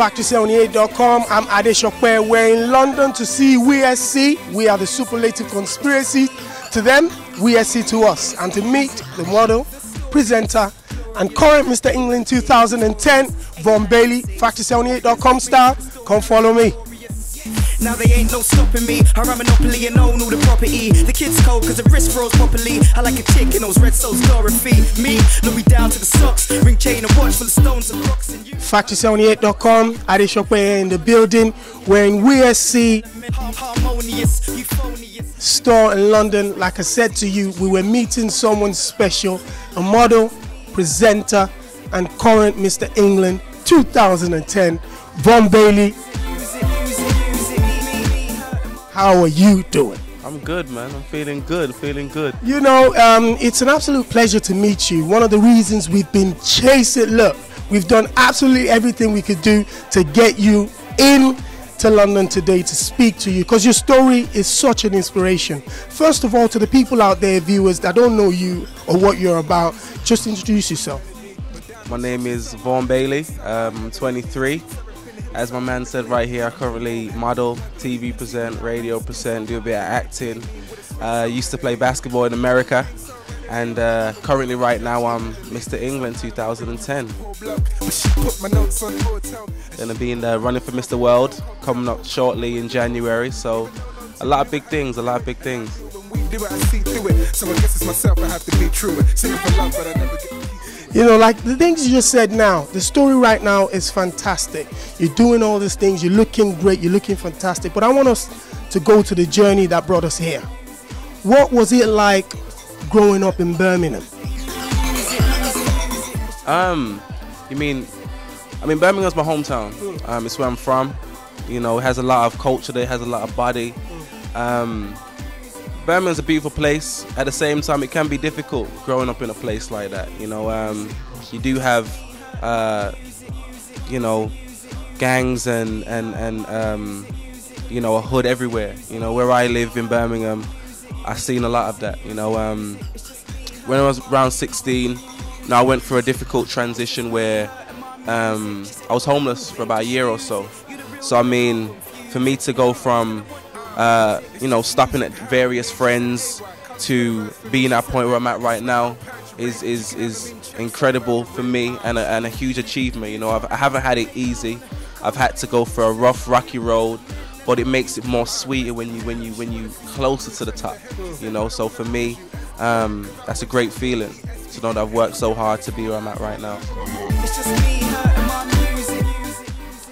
FACTORY78.com. I'm Adeshope. We're in London to see WeSC. We are the superlative conspiracy to them, WeSC to us, and to meet the model, presenter, and current Mr. England 2010, Vaughn Bailey. FACTORY78.com style. Come follow me. Now they ain't no stopping me. I run monopoly and own all the property. The kids cold cause the wrist froze properly. I like a chick in those red souls, Dorothy. Me, Louis down to the socks. Ring chain and watch full of stones and rocks. And you FACTORY78.com. Adeshope in the building. We're in WeSC store in London. Like I said to you, we were meeting someone special, a model, presenter, and current Mr. England 2010, Vaughn Bailey. How are you doing? I'm good, man. I'm feeling good, feeling good. You know, it's an absolute pleasure to meet you. One of the reasons we've been chasing, look, we've done absolutely everything we could do to get you in to London today to speak to you, because your story is such an inspiration. First of all, to the people out there, viewers that don't know you or what you're about, just introduce yourself. My name is Vaughn Bailey. I'm 23. As my man said right here, I currently model, TV present, radio present, do a bit of acting. Used to play basketball in America, and currently right now I'm Mr. England 2010. Gonna be running for Mr. World coming up shortly in January, so a lot of big things, a lot of big things. You know, like the things you just said now, the story right now is fantastic. You're doing all these things, you're looking great, you're looking fantastic. But I want us to go to the journey that brought us here. What was it like growing up in Birmingham? Birmingham's my hometown. It's where I'm from. You know, it has a lot of culture there, it has a lot of body. Birmingham's a beautiful place. At the same time, it can be difficult growing up in a place like that. You know, you do have, you know, gangs and you know, a hood everywhere. You know, where I live in Birmingham, I've seen a lot of that. You know, when I was around 16, I went through a difficult transition where I was homeless for about a year or so. So I mean, for me to go from you know, stopping at various friends to being at a point where I'm at right now is incredible for me, and a huge achievement. You know, I haven't had it easy. I've had to go for a rough, rocky road, but it makes it more sweeter when you closer to the top. You know, so for me, that's a great feeling to know that I've worked so hard to be where I'm at right now.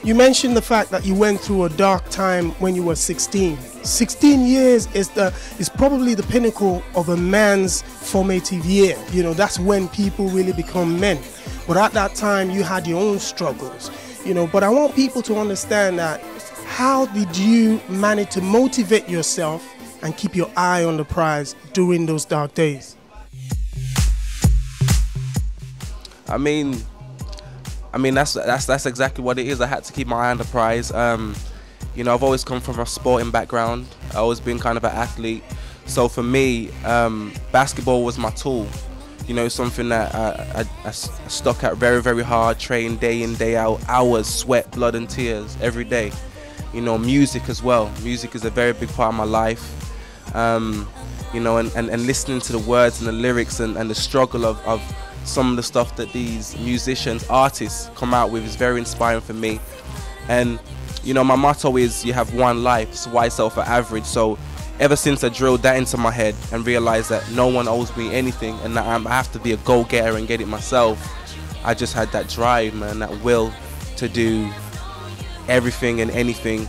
You mentioned the fact that you went through a dark time when you were 16. 16 years is probably the pinnacle of a man's formative year. You know, that's when people really become men. But at that time, you had your own struggles. You know, but I want people to understand that. How did you manage to motivate yourself and keep your eye on the prize during those dark days? I mean, that's exactly what it is. I had to keep my eye on the prize. You know, I've always come from a sporting background. I've always been kind of an athlete. So for me, basketball was my tool. You know, something that I stuck at very, very hard, trained day in, day out, hours, sweat, blood and tears every day. You know, music as well. Music is a very big part of my life. You know, and listening to the words and the lyrics and the struggle of some of the stuff that these musicians, artists come out with is very inspiring for me. And you know, my motto is you have one life, so why settle for average? So ever since I drilled that into my head and realized that no one owes me anything and that I have to be a go-getter and get it myself, I just had that drive, man, that will to do everything and anything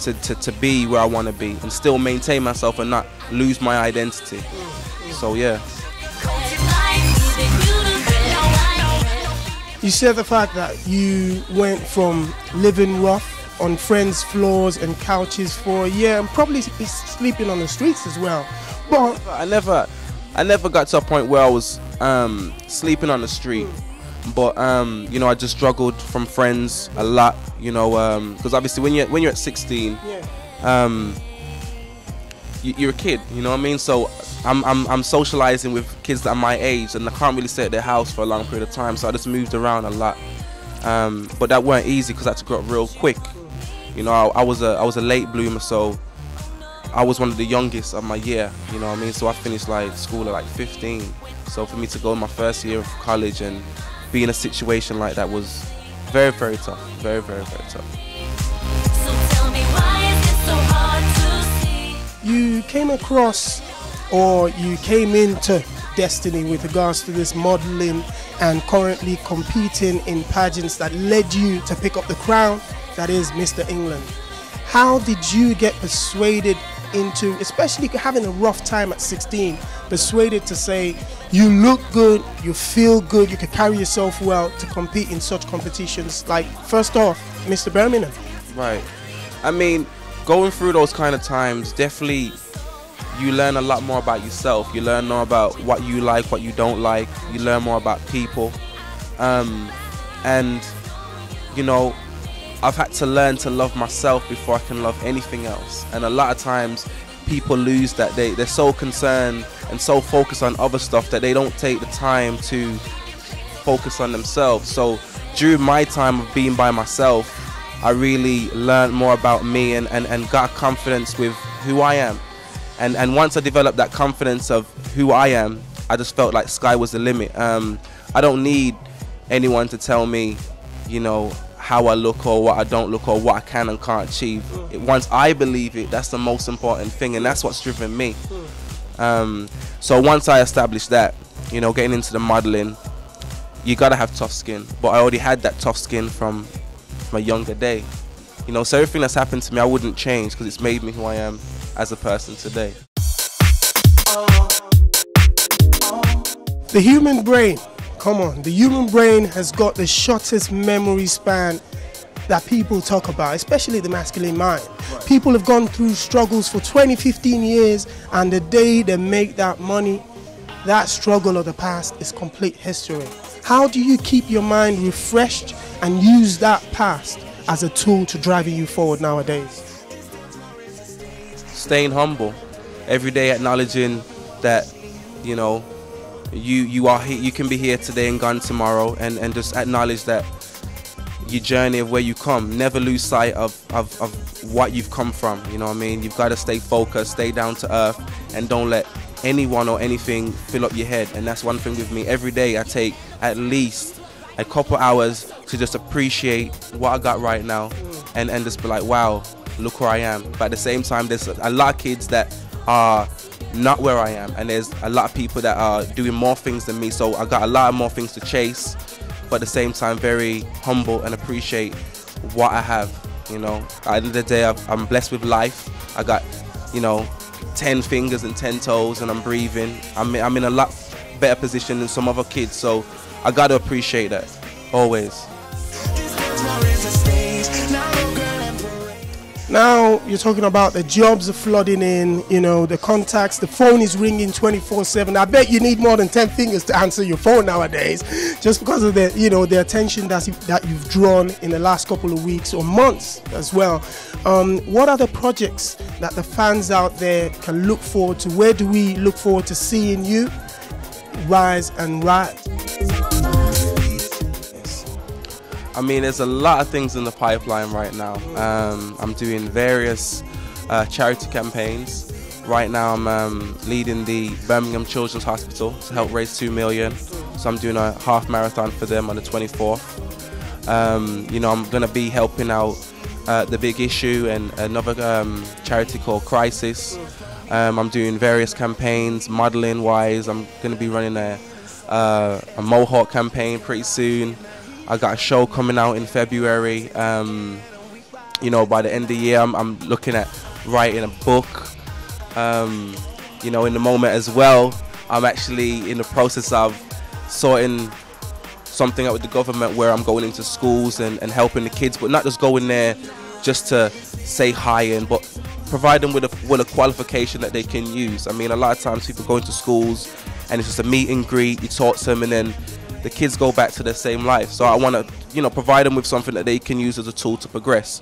to be where I want to be and still maintain myself and not lose my identity. So yeah. You said the fact that you went from living rough on friends' floors and couches for a year and probably sleeping on the streets as well. But I never got to a point where I was sleeping on the street. But you know, I just struggled from friends a lot. You know, because obviously when you're at 16, you're a kid, you know what I mean? So I'm socializing with kids that are my age, and I can't really stay at their house for a long period of time, so I just moved around a lot. But that weren't easy because I had to grow up real quick. You know, I was a late bloomer, so I was one of the youngest of my year, you know what I mean? So I finished like school at like 15. So for me to go in my first year of college and be in a situation like that was very, very tough. Very, very, very tough. So tell me, why is it so hard to see? You came across, or you came into destiny with regards to this modeling and currently competing in pageants that led you to pick up the crown, that is Mr. England. How did you get persuaded into, especially having a rough time at 16, persuaded to say you look good, you feel good, you can carry yourself well to compete in such competitions like, first off, Mr. Birmingham? Right. I mean, going through those kind of times, definitely you learn a lot more about yourself. You learn more about what you like, what you don't like. You learn more about people. And, you know, I've had to learn to love myself before I can love anything else. And a lot of times people lose that. They're so concerned and so focused on other stuff that they don't take the time to focus on themselves. So during my time of being by myself, I really learned more about me and got confidence with who I am. And once I developed that confidence of who I am, I just felt like sky was the limit. I don't need anyone to tell me, you know, how I look or what I don't look or what I can and can't achieve. Once I believe it, that's the most important thing, and that's what's driven me. So once I established that, you know, getting into the modeling, you gotta have tough skin. But I already had that tough skin from my younger day. You know, so everything that's happened to me I wouldn't change because it's made me who I am as a person today. The human brain, come on, the human brain has got the shortest memory span that people talk about, especially the masculine mind. Right. People have gone through struggles for 20, 15 years, and the day they make that money, that struggle of the past is complete history. How do you keep your mind refreshed and use that past as a tool to drive you forward nowadays? Staying humble. Every day acknowledging that, you know, you are here, you can be here today and gone tomorrow, and just acknowledge that your journey of where you come. Never lose sight of what you've come from, you know what I mean? You've got to stay focused, stay down to earth, and don't let anyone or anything fill up your head. And that's one thing with me. Every day I take at least a couple hours to just appreciate what I got right now, and just be like, wow, look where I am. But at the same time, there's a lot of kids that are not where I am, and there's a lot of people that are doing more things than me, so I got a lot more things to chase, but at the same time very humble and appreciate what I have. You know, at the end of the day, I'm blessed with life. I got, you know, 10 fingers and 10 toes, and I'm breathing. I'm in a lot better position than some other kids, so I got to appreciate that always. Now you're talking about the jobs are flooding in, you know, the contacts, the phone is ringing 24/7. I bet you need more than 10 fingers to answer your phone nowadays, just because of the, you know, the attention that you've drawn in the last couple of weeks or months as well. What are the projects that the fans out there can look forward to? Where do we look forward to seeing you rise and rise? I mean, there's a lot of things in the pipeline right now. I'm doing various charity campaigns. Right now I'm leading the Birmingham Children's Hospital to help raise $2 million. So I'm doing a half marathon for them on the 24th. You know, I'm going to be helping out The Big Issue and another charity called Crisis. I'm doing various campaigns, modeling wise. I'm going to be running a Mohawk campaign pretty soon. I got a show coming out in February. You know, by the end of the year, I'm looking at writing a book. You know, in the moment as well, I'm actually in the process of sorting something out with the government where I'm going into schools and helping the kids, but not just going there just to say hi, but provide them with a qualification that they can use. I mean, a lot of times people go into schools and it's just a meet and greet, you talk to them, and then the kids go back to their same life. So I want to, you know, provide them with something that they can use as a tool to progress.